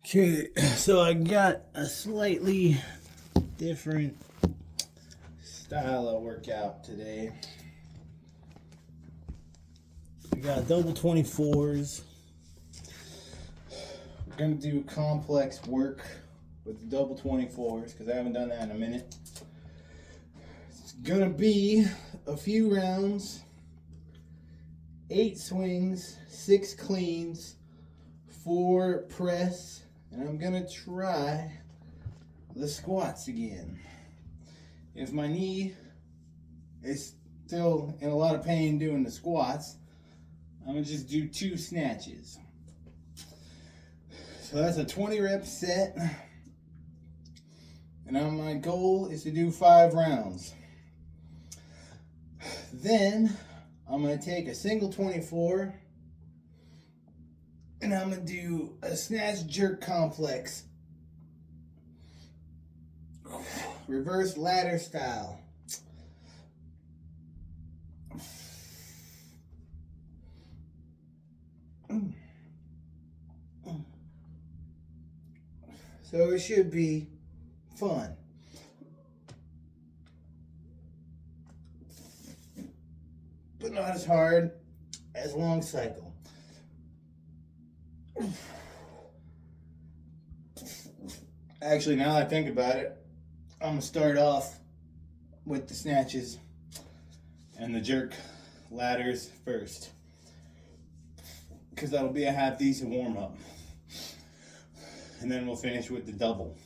Okay, so I got a slightly different style of workout today. We got double 24s. We're going to do complex work with the double 24s because I haven't done that in a minute. It's going to be a few rounds, 8 swings, 6 cleans, 4 press, and I'm going to try the squats again. If my knee is still in a lot of pain doing the squats, I'm going to just do 2 snatches. So that's a 20 rep set. And my goal is to do 5 rounds. Then I'm going to take a single 24 and I'm going to do a snatch jerk complex. Reverse ladder style. So it should be fun. But not as hard as long cycle. Actually, now that I think about it, I'm going to start off with the snatches and the jerk ladders first, because that'll be a half decent warm up. And then we'll finish with the double.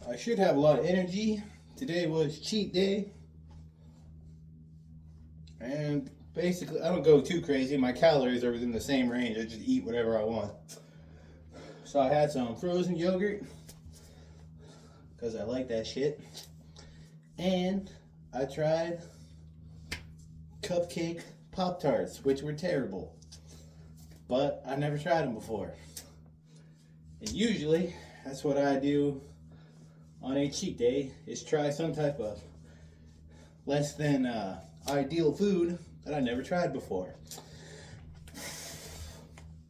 I should have a lot of energy. Today was cheat day. And basically, I don't go too crazy. My calories are within the same range. I just eat whatever I want. So I had some frozen yogurt, because I like that shit. And I tried cupcake Pop-Tarts, which were terrible. But I never tried them before. And usually, that's what I do on a cheat day, is try some type of less than ideal food that I never tried before.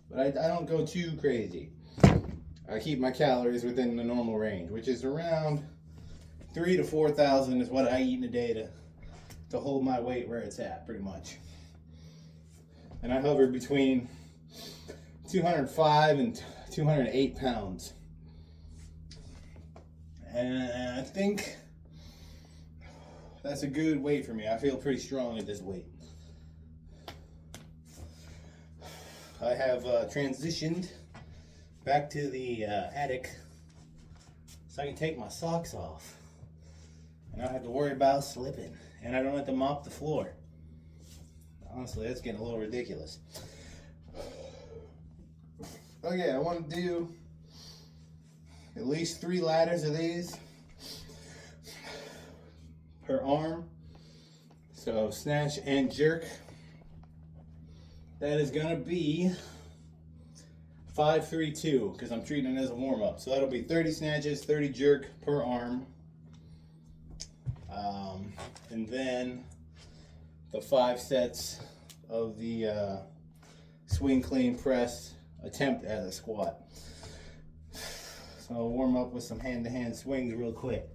But I don't go too crazy. I keep my calories within the normal range, which is around 3,000 to 4,000 is what I eat in a day to hold my weight where it's at, pretty much. And I hover between 205 and 208 pounds. And I think that's a good weight for me. I feel pretty strong at this weight. I have transitioned back to the attic so I can take my socks off. And I don't have to worry about slipping. And I don't have to mop the floor. Honestly, that's getting a little ridiculous. Okay, I want to do at least 3 ladders of these per arm. So snatch and jerk. That is going to be 5-3-2, because I'm treating it as a warm-up. So that'll be 30 snatches, 30 jerk per arm. And then the 5 sets of the swing clean press attempt at a squat. So I'll warm up with some hand-to-hand swings real quick.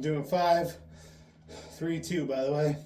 doing 5, 3, 2, by the way.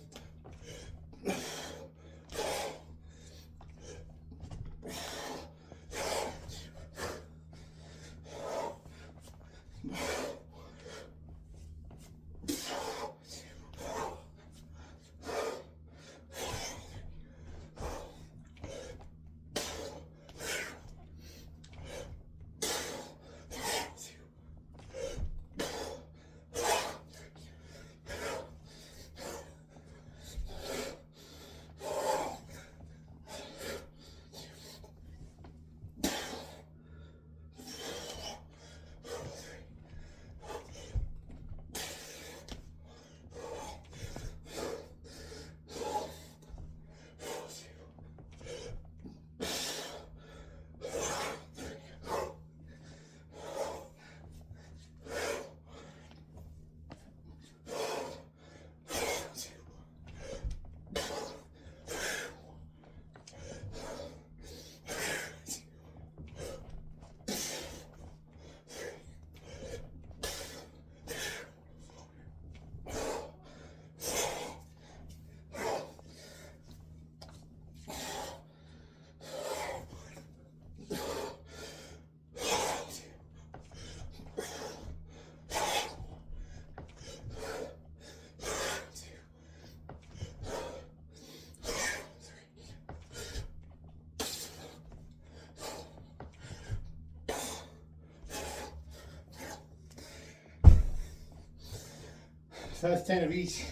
So that's 10 of each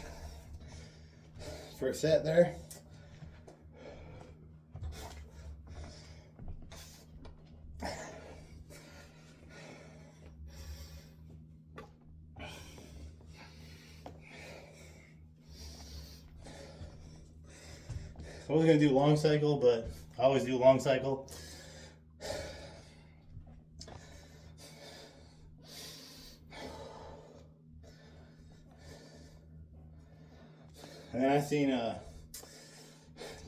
for a set there. I was going to do long cycle, but I always do long cycle. And then I seen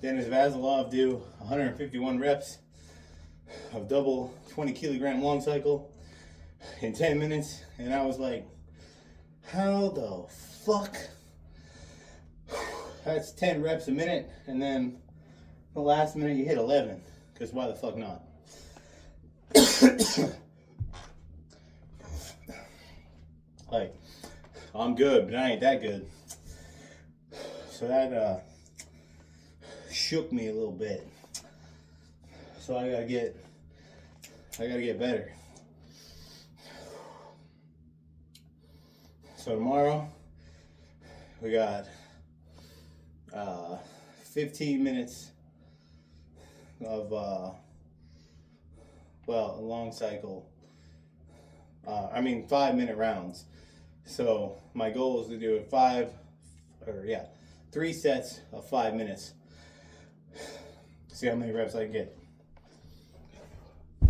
Dennis Vasilov do 151 reps of double 20 kilogram long cycle in 10 minutes. And I was like, how the fuck? That's 10 reps a minute, and then the last minute you hit 11, because why the fuck not? Like, I'm good, but I ain't that good. So that shook me a little bit. So I gotta get better. So tomorrow we got 15 minutes of a long cycle. 5-minute rounds. So my goal is to do 3 sets of 5 minutes. See how many reps I can get. All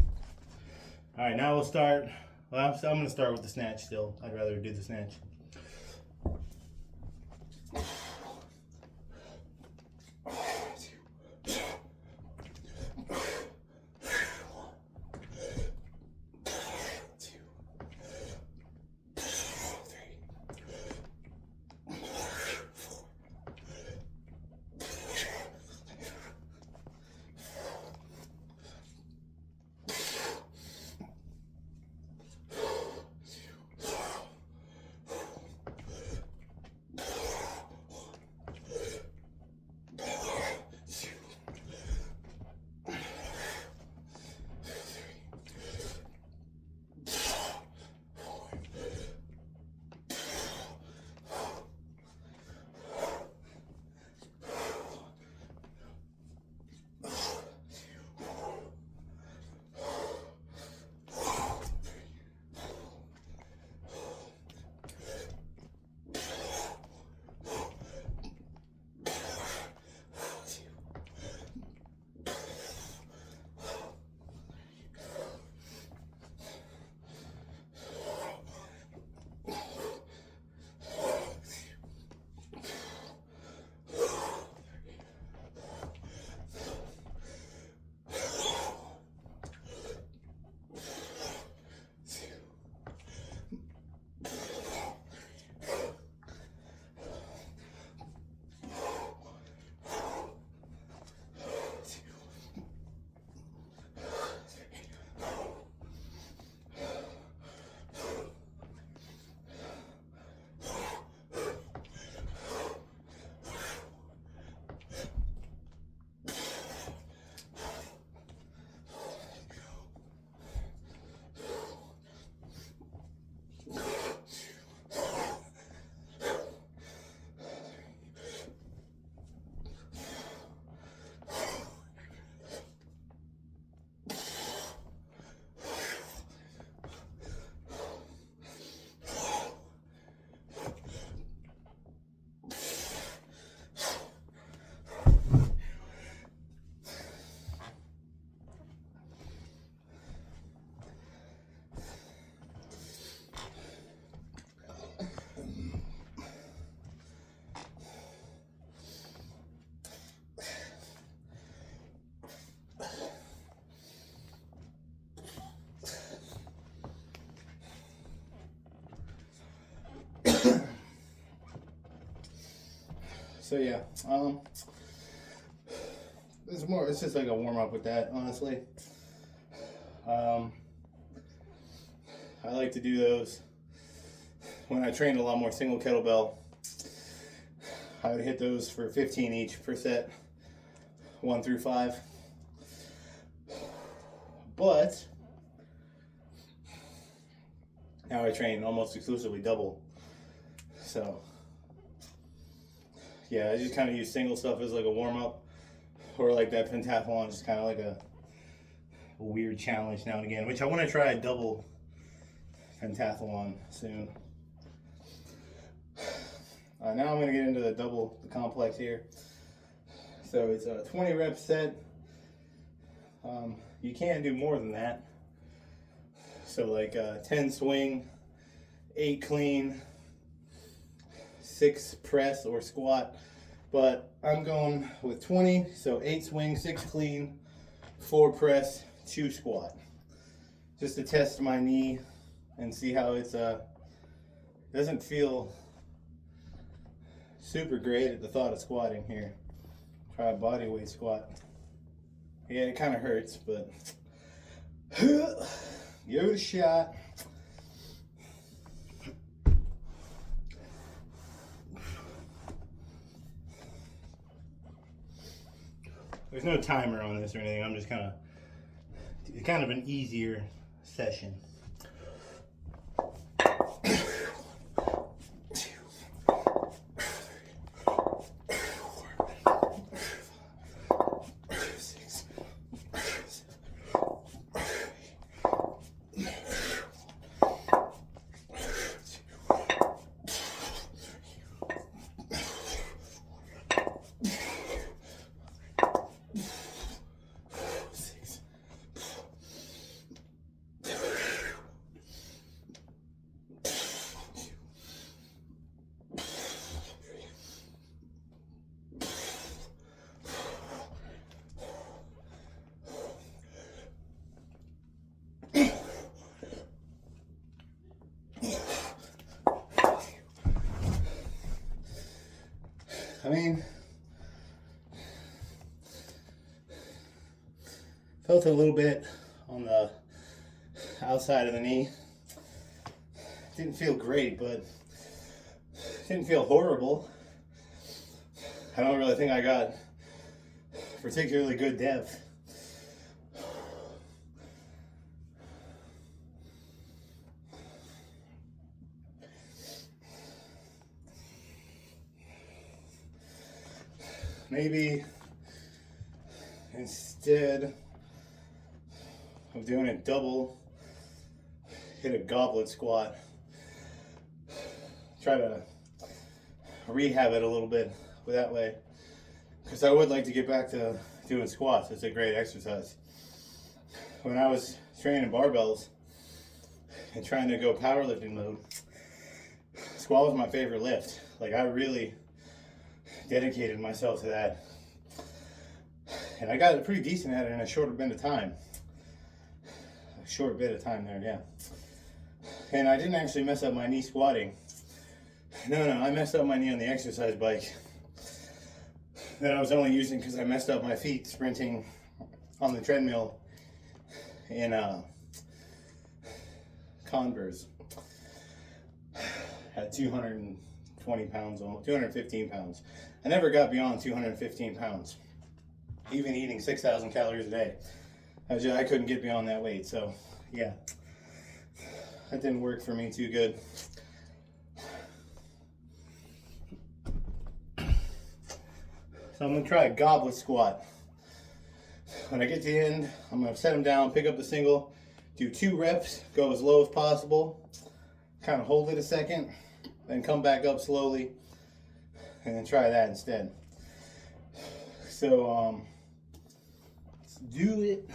right, now we'll start. Well, I'm going to start with the snatch still. I'd rather do the snatch. So yeah, it's just like a warm up with that, honestly. I like to do those when I trained a lot more single kettlebell. I would hit those for 15 each per set, 1 through 5. But now I train almost exclusively double. So yeah, I just kind of use single stuff as like a warm up, or like that pentathlon, just kind of like a weird challenge now and again, which I want to try a double pentathlon soon. Now I'm going to get into the complex here. So it's a 20 rep set. You can't do more than that. So like 10 swing, 8 clean, 6 press or squat. But I'm going with 20, so 8 swing, 6 clean, 4 press, 2 squat. Just to test my knee and see how it's doesn't feel super great at the thought of squatting here. Try a body weight squat. Yeah, it kind of hurts, but give it a shot. There's no timer on this or anything. I'm just kind of an easier session. I mean, felt a little bit on the outside of the knee. Didn't feel great, but didn't feel horrible. I don't really think I got particularly good depth. Maybe instead of doing a double, hit a goblet squat. Try to rehab it a little bit that way, because I would like to get back to doing squats. It's a great exercise. When I was training barbells and trying to go powerlifting mode, squat was my favorite lift. Like, I really dedicated myself to that, and I got pretty decent at it in a short bit of time. There, yeah. And I didn't actually mess up my knee squatting. No, I messed up my knee on the exercise bike that I was only using because I messed up my feet sprinting on the treadmill in Converse at 220 pounds, almost 215 pounds. I never got beyond 215 pounds, even eating 6,000 calories a day. I couldn't get beyond that weight, so yeah, that didn't work for me too good. So I'm gonna try a goblet squat. When I get to the end, I'm gonna set them down, pick up the single, do 2 reps, go as low as possible, kind of hold it a second, then come back up slowly, and then try that instead. So let's do it.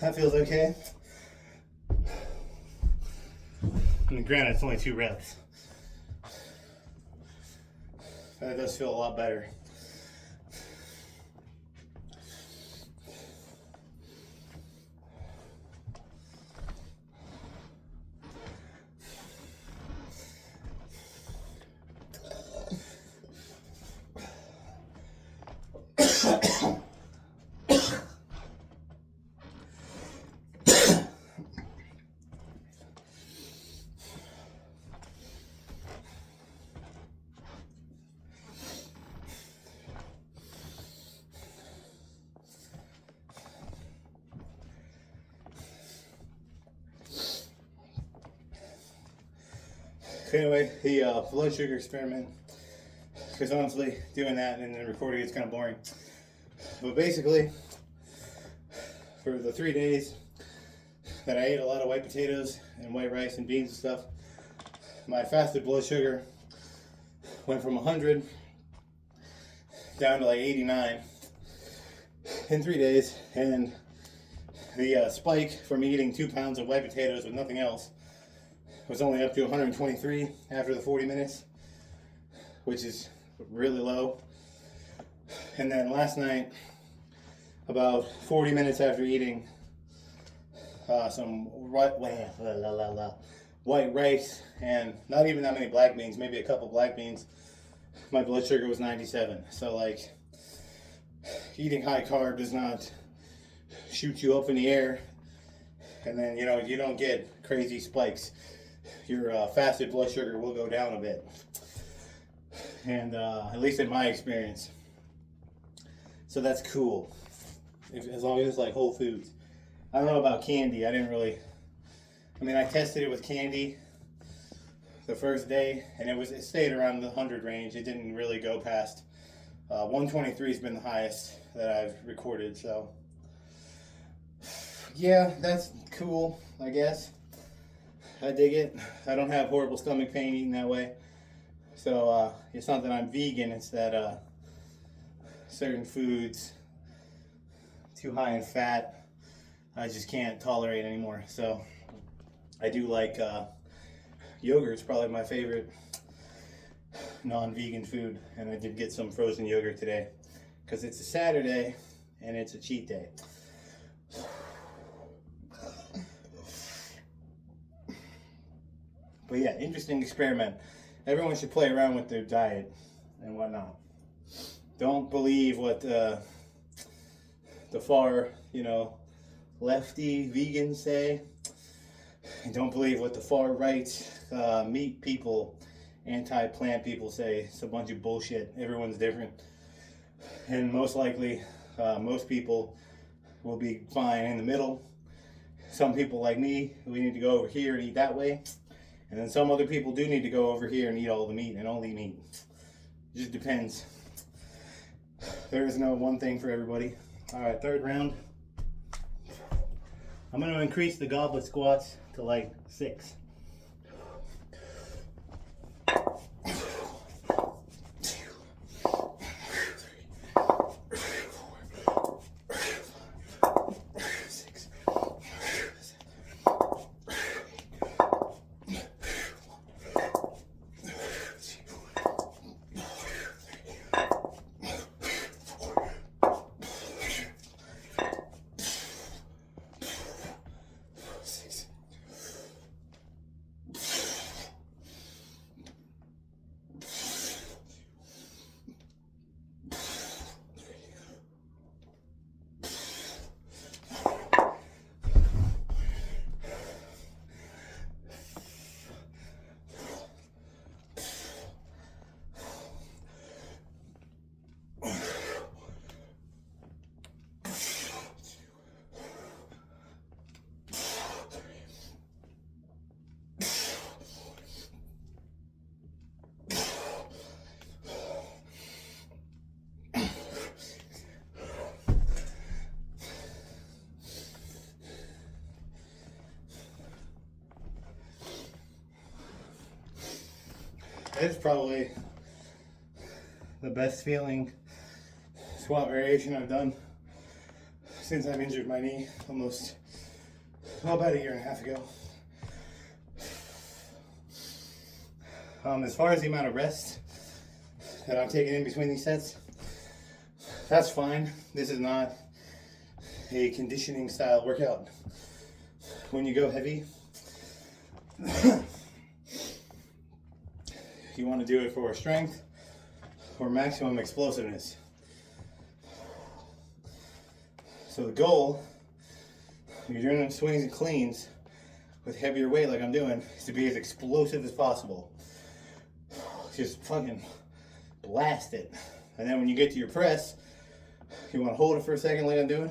That feels okay. And granted, it's only 2 reps. But it does feel a lot better. Anyway, the blood sugar experiment, because honestly, doing that and then recording it's kind of boring. But basically, for the 3 days that I ate a lot of white potatoes and white rice and beans and stuff, my fasted blood sugar went from 100 down to like 89 in 3 days, and the spike from eating 2 pounds of white potatoes with nothing else was only up to 123 after the 40 minutes, which is really low. And then last night, about 40 minutes after eating some white rice and not even that many black beans, maybe a couple black beans, my blood sugar was 97. So like, eating high carb does not shoot you up in the air and then you don't get crazy spikes. Your fasted blood sugar will go down a bit, and at least in my experience. So that's cool, as long as it's like whole foods. I don't know about candy. I tested it with candy the first day, and it stayed around the 100 range. It didn't really go past 123 has been the highest that I've recorded. So yeah, that's cool, I guess. I dig it. I don't have horrible stomach pain eating that way. So it's not that I'm vegan, it's that certain foods too high in fat I just can't tolerate anymore. So I do like yogurt. It's probably my favorite non-vegan food, and I did get some frozen yogurt today because it's a Saturday and it's a cheat day. But yeah, interesting experiment. Everyone should play around with their diet and whatnot. Don't believe what the far, lefty vegans say. And don't believe what the far right meat people, anti-plant people say. It's a bunch of bullshit. Everyone's different. And most likely, most people will be fine in the middle. Some people like me, we need to go over here and eat that way. And then some other people do need to go over here and eat all the meat and only meat. It just depends. There is no one thing for everybody. All right, 3rd round. I'm going to increase the goblet squats to like 6. It's probably the best feeling squat variation I've done since I've injured my knee almost, well, about a year and a half ago. As far as the amount of rest that I'm taking in between these sets, that's fine. This is not a conditioning style workout. When you go heavy, you want to do it for strength or maximum explosiveness. So the goal, if you're doing swings and cleans with heavier weight like I'm doing, is to be as explosive as possible. Just fucking blast it. And then when you get to your press, you want to hold it for a second like I'm doing,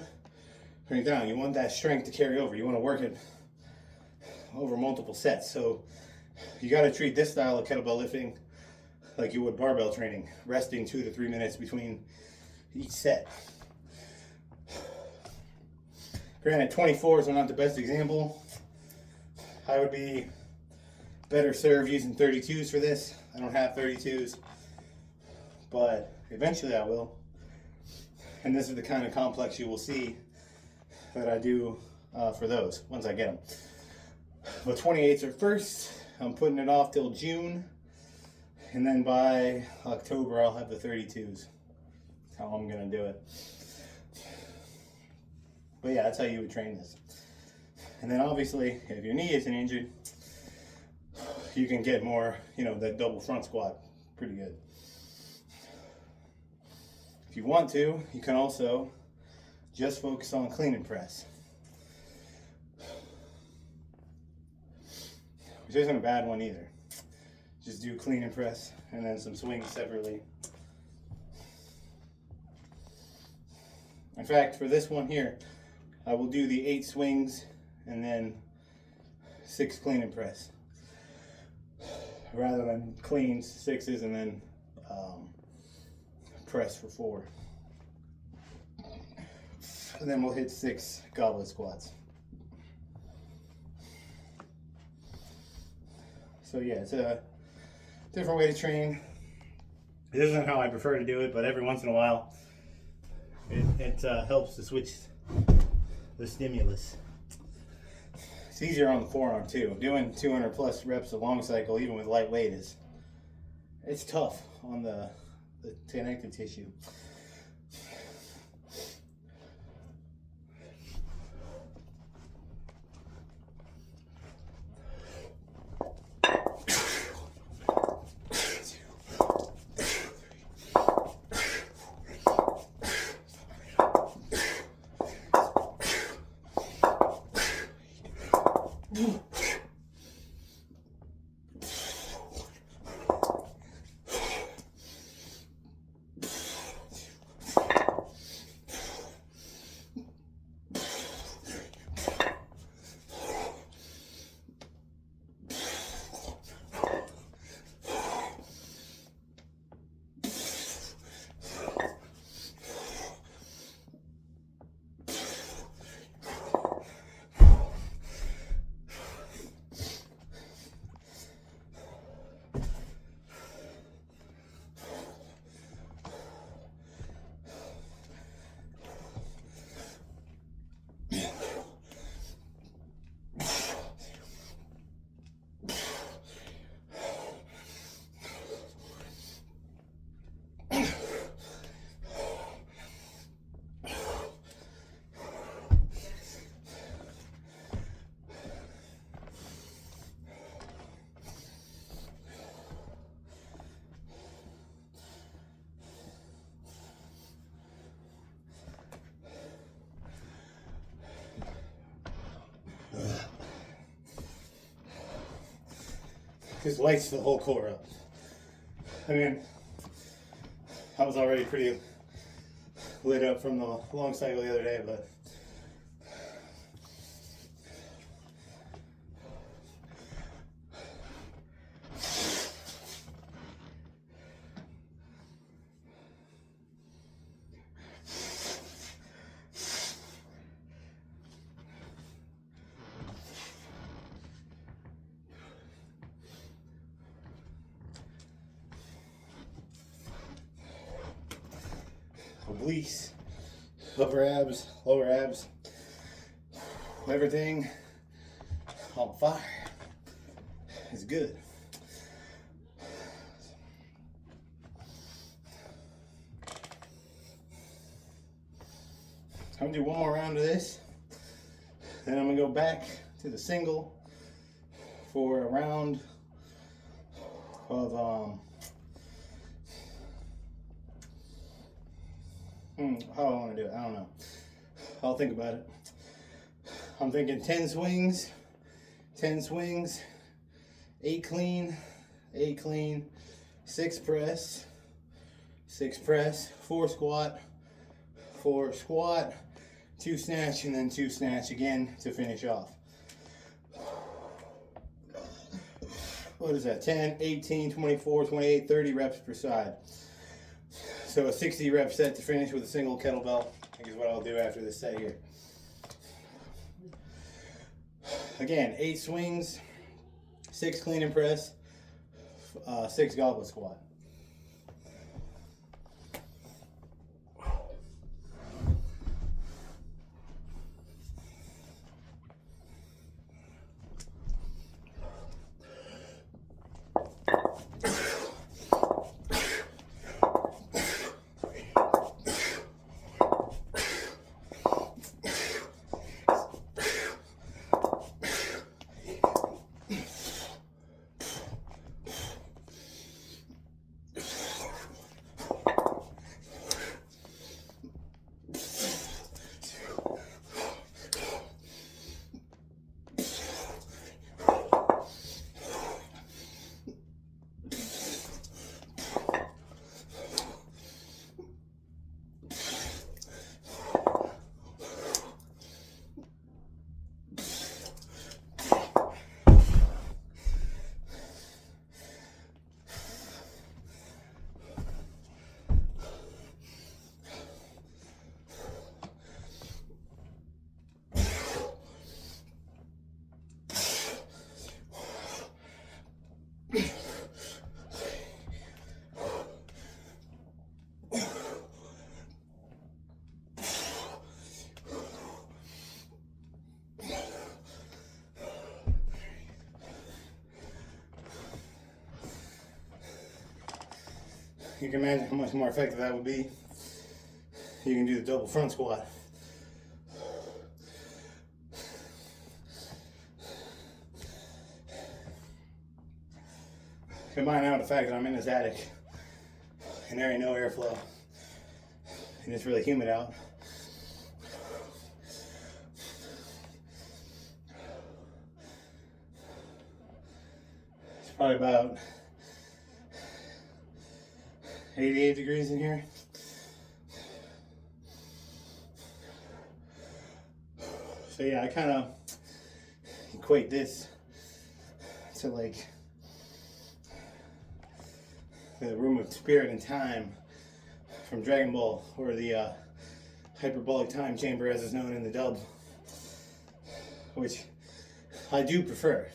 bring it down. You want that strength to carry over. You want to work it over multiple sets. So you got to treat this style of kettlebell lifting like you would barbell training, resting 2 to 3 minutes between each set. Granted, 24s are not the best example. I would be better served using 32s for this. I don't have 32s, but eventually I will. And this is the kind of complex you will see that I do for those once I get them. But 28s are first. I'm putting it off till June, and then by October I'll have the 32s. That's how I'm gonna do it. But yeah, that's how you would train this. And then obviously, if your knee isn't injured, you can get more, that double front squat pretty good. If you want to, you can also just focus on clean and press, which isn't a bad one either. Just do clean and press and then some swings separately. In fact, for this one here, I will do the 8 swings and then 6 clean and press, rather than cleans, 6s, and then press for 4. And then we'll hit 6 goblet squats. So yeah, it's a different way to train. It isn't how I prefer to do it, but every once in a while it helps to switch the stimulus. It's easier on the forearm too. Doing 200 plus reps a long cycle, even with light weight, it's tough on the connective tissue. Just lights the whole core up. I mean, I was already pretty lit up from the long cycle the other day, but obliques, Upper abs, lower abs, everything on fire. It's good. I'm gonna do one more round of this, then I'm gonna go back to the single for a round of how I want to do it, I don't know. I'll think about it. I'm thinking 10 swings, 8 clean, 6 press, 4 squat, 2 snatch, and then 2 snatch again to finish off. What is that? 10, 18, 24, 28, 30 reps per side. So a 60 rep set to finish with a single kettlebell, I think is what I'll do after this set here. Again, 8 swings, 6 clean and press, 6 goblet squat. You can imagine how much more effective that would be. You can do the double front squat. Combine out the fact that I'm in this attic and there ain't no airflow and it's really humid out. It's probably about 88 degrees in here. So yeah, I kind of equate this to like the room of spirit and time from Dragon Ball, or the hyperbolic time chamber as is known in the dub, which I do prefer.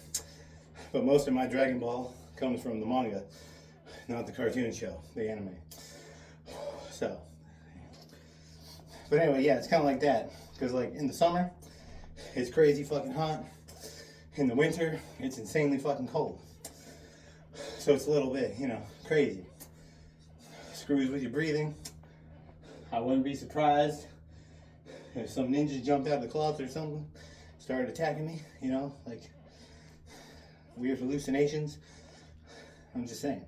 But most of my Dragon Ball comes from the manga, not the cartoon show, the anime. So, but anyway, yeah, it's kind of like that. Because like in the summer, it's crazy fucking hot. In the winter, it's insanely fucking cold. So it's a little bit, you know, crazy. Screws with your breathing. I wouldn't be surprised if some ninjas jumped out of the closet or something, started attacking me, you know, like weird hallucinations. I'm just saying.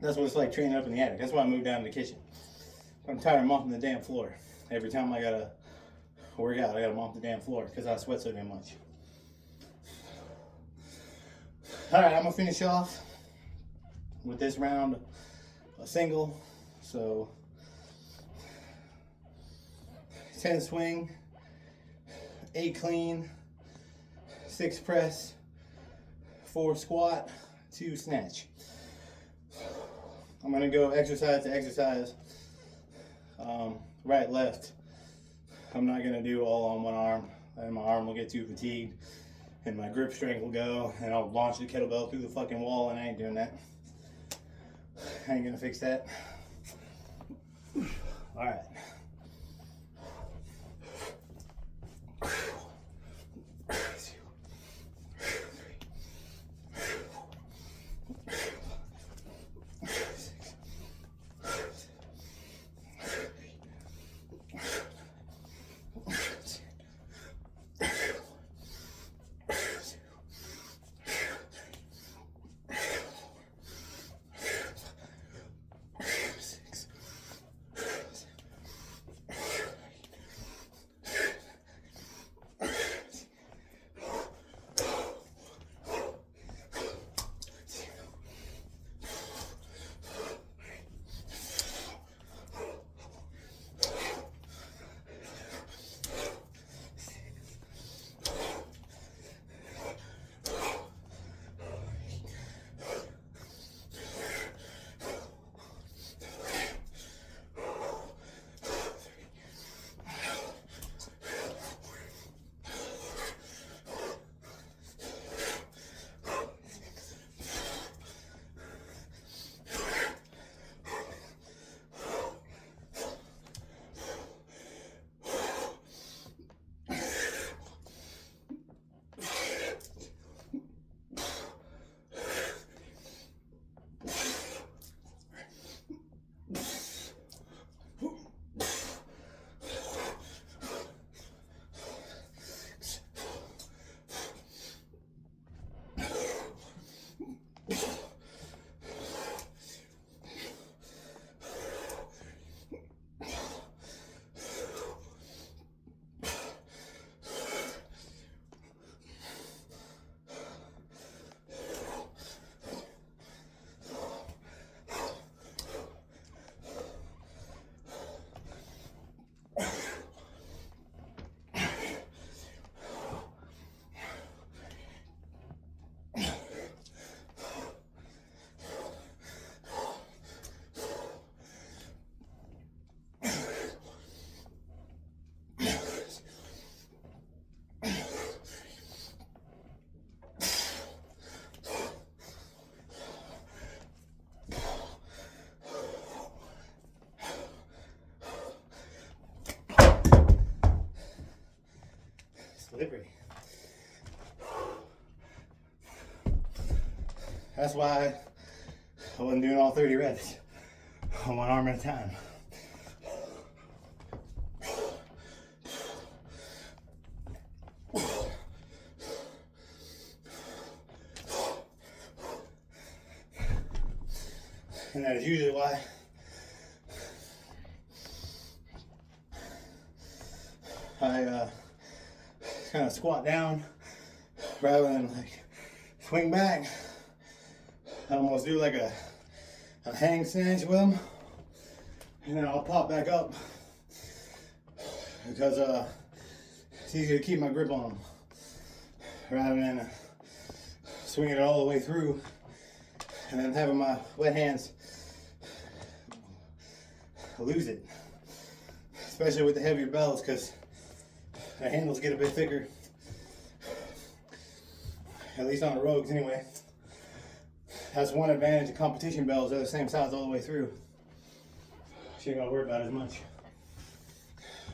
That's what it's like training up in the attic. That's why I moved down to the kitchen. I'm tired of mopping the damn floor. Every time I gotta work out, I gotta mop the damn floor because I sweat so damn much. Alright, I'm gonna finish off with this round, a single. So 10 swing, 8 clean, 6 press, 4 squat, 2 snatch. I'm gonna go exercise to exercise, right, left. I'm not gonna do all on one arm, and my arm will get too fatigued, and my grip strength will go, and I'll launch the kettlebell through the fucking wall, and I ain't doing that. I ain't gonna fix that. All right. Slippery. That's why I wasn't doing all 30 reps on one arm at a time. And that is usually why I kind of squat down rather than like swing back. I almost do like a hang snatch with them, and then I'll pop back up because it's easier to keep my grip on them rather than swinging it all the way through and then having my wet hands lose it, especially with the heavier bells, because the handles get a bit thicker, at least on the Rogues anyway. That's one advantage of competition bells. They're the same size all the way through. So you ain't gotta worry about it as much.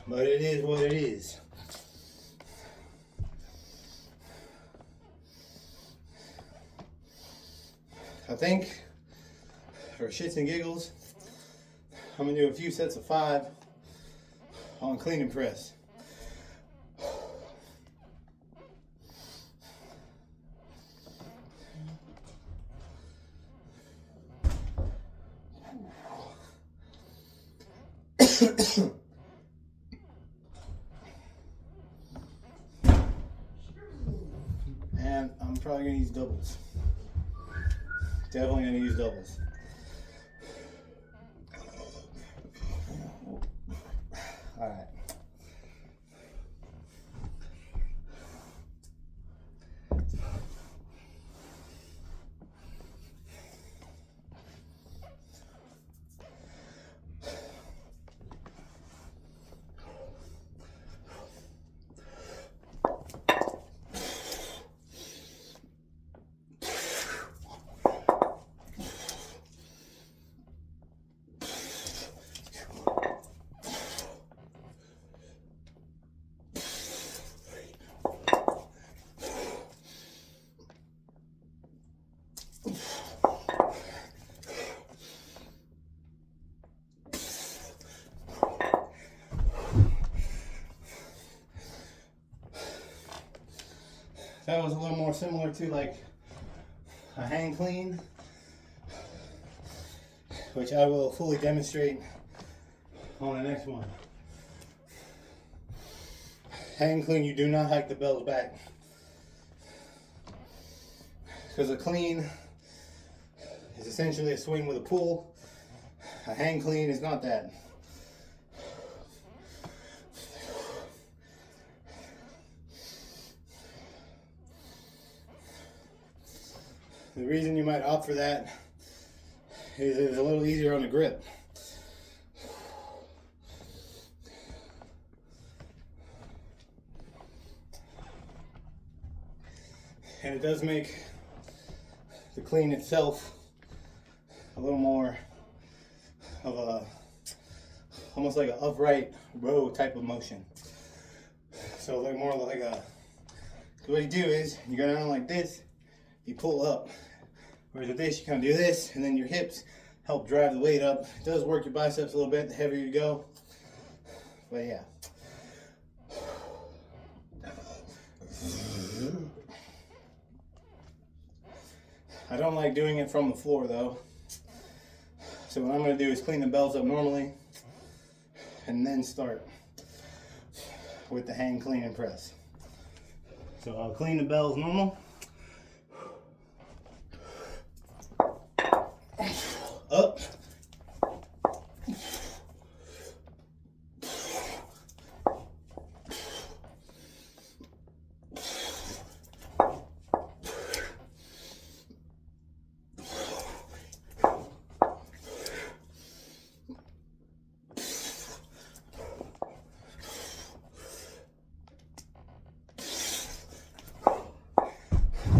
But it is what it is. I think for shits and giggles, I'm gonna do a few sets of 5 on clean and press. And I'm probably gonna use doubles. Definitely gonna use doubles. All right. is a little more similar to like a hang clean, which I will fully demonstrate on the next one. Hang clean, you do not hike the bells back. Because a clean is essentially a swing with a pull. A hang clean is not that. The reason you might opt for that is it's a little easier on the grip. And it does make the clean itself a little more of a, almost like an upright row type of motion. So like more like a, what you do is you go down like this, you pull up. Whereas with this, you kind of do this, and then your hips help drive the weight up. It does work your biceps a little bit, the heavier you go. But yeah. I don't like doing it from the floor though. So what I'm going to do is clean the bells up normally, and then start with the hang clean and press. So I'll clean the bells normal. Up.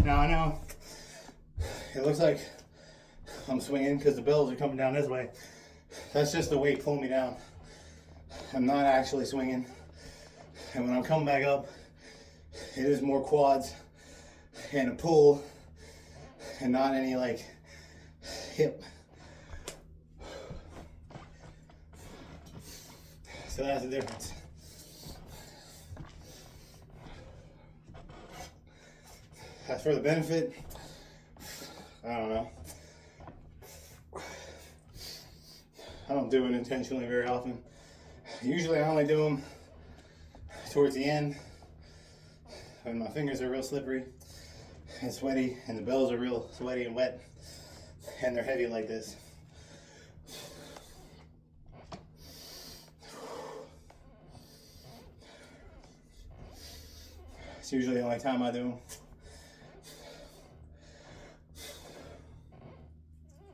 Now I know it looks like I'm swinging because the bells are coming down this way. That's just the weight pulling me down. I'm not actually swinging. And when I'm coming back up, it is more quads and a pull and not any like hip. So that's the difference. As for the benefit, I don't know. I don't do it intentionally very often. Usually I only do them towards the end when my fingers are real slippery and sweaty and the bells are real sweaty and wet and they're heavy like this. It's usually the only time I do them.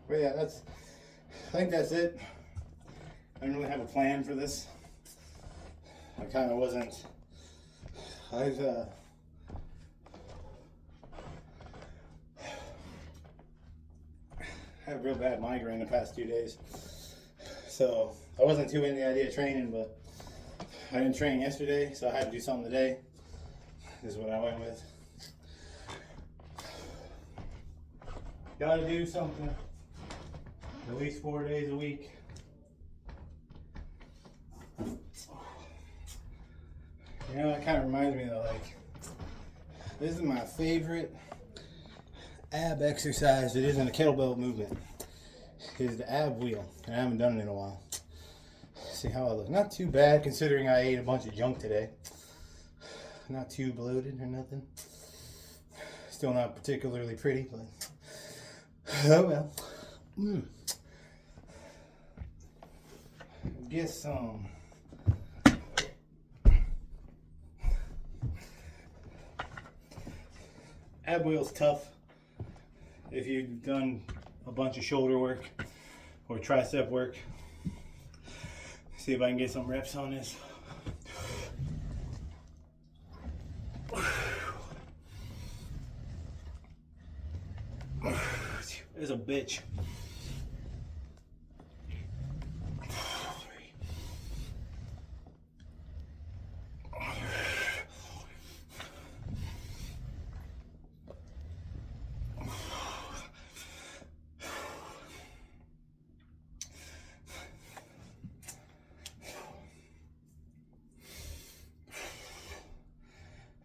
But yeah, I think that's it. I didn't really have a plan for this. I kind of wasn't. I've had a real bad migraine the past 2 days. So I wasn't too into the idea of training, but I didn't train yesterday, so I had to do something today. This is what I went with. Gotta do something at least 4 days a week. You know, that kind of reminds me though, like, this is my favorite ab exercise that isn't a kettlebell movement, is the ab wheel. And I haven't done it in a while. See how I look. Not too bad considering I ate a bunch of junk today. Not too bloated or nothing. Still not particularly pretty, but oh well. Get some ab wheel's tough if you've done a bunch of shoulder work or tricep work. See if I can get some reps on this. It's a bitch.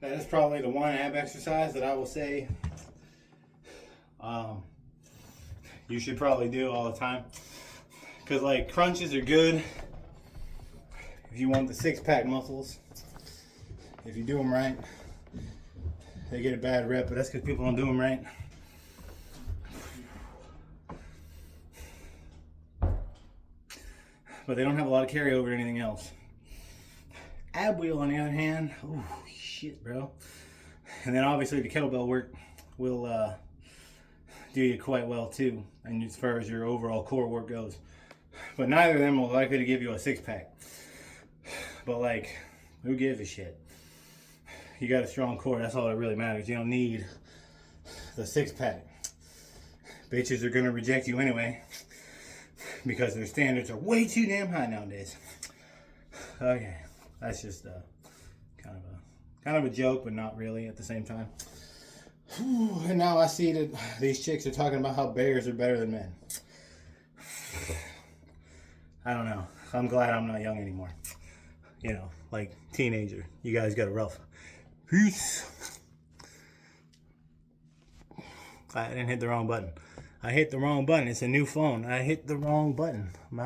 That is probably the one ab exercise that I will say you should probably do all the time. Because like crunches are good if you want the six-pack muscles. If you do them right, they get a bad rep, but that's because people don't do them right. But they don't have a lot of carryover to anything else. Ab wheel, on the other hand, oh shit, bro. And then obviously the kettlebell work will do you quite well too, and as far as your overall core work goes. But neither of them will likely to give you a six-pack. But like, who gives a shit? You got a strong core, that's all that really matters. You don't need the six-pack. Bitches are gonna reject you anyway because their standards are way too damn high nowadays. Okay, that's just kind of a joke, but not really at the same time. Whew, and now I see that these chicks are talking about how bears are better than men. I don't know. I'm glad I'm not young anymore. You know, like teenager. You guys got it rough. Peace. I didn't hit the wrong button. I hit the wrong button. It's a new phone. I hit the wrong button.